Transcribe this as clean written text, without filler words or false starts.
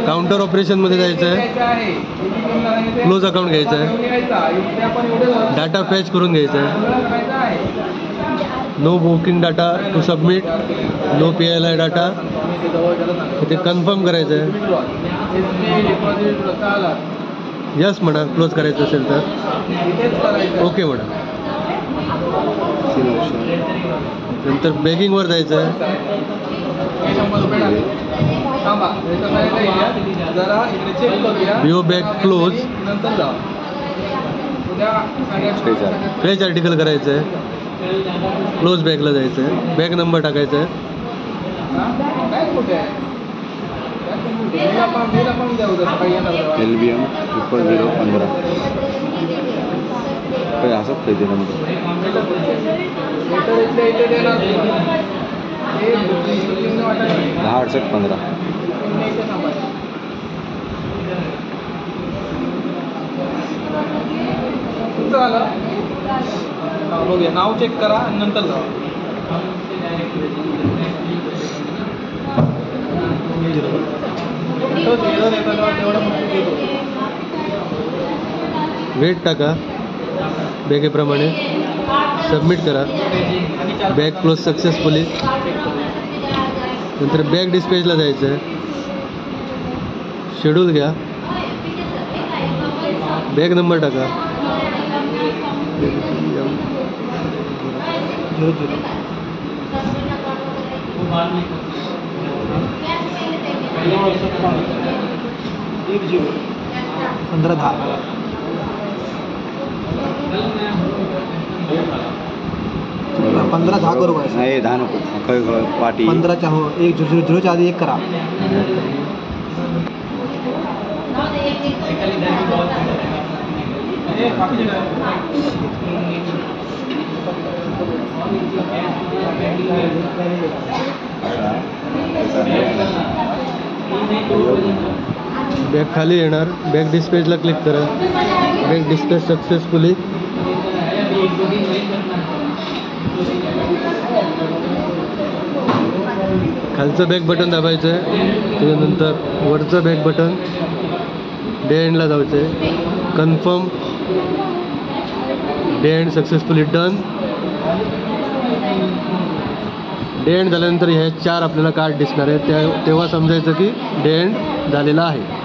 Counter ऑपरेशनमध्ये जायचं आहे, क्लोज अकाउंट घ्यायचं आहे, डाटा फॅच करून घ्यायचा आहे, no booking data to submit, no PLI data ते कन्फर्म करायचं आहे. यस म्हणा क्लोज करायचं असेल तर, ओके म्हणा. नंतर बॅगिंगवर जायचं आहे, बिओ बॅग क्लोज, फ्रेश आर्टिकल करायचं आहे, क्लोज बॅगला जायचं आहे, बॅग नंबर टाकायचा आहे, LBM 0015 काही असंच पाहिजे नंबर. 106815. बघूया नाव चेक करा आणि नंतर जाऊ. वेट टाका बॅगेप्रमाणे, सबमिट करा, बॅग क्लोज सक्सेसफुली. नंतर बॅग डिस्पॅचला जायचं आहे, शेड्यूल घ्या, बॅग नंबर टाका, 15 करू का? नाही 10 नको, पाटी 15च्या हो, 100च्या आधी 1 करा. बॅग खाली येणार, बॅग डिस्पॅचला क्लिक करा, बॅग डिस्पॅच सक्सेसफुली. खालचं बॅक बटन दाबायचं आहे, त्याच्यानंतर वरचं बॅक बटन डे एंडला जायचं आहे, confirm, day end successfully done. Day end झाल्यानंतर ह्या 4 आपल्याला कार्ड दिसणार आहे, तेव्हा समजायचं की डे एंड झालेला आहे.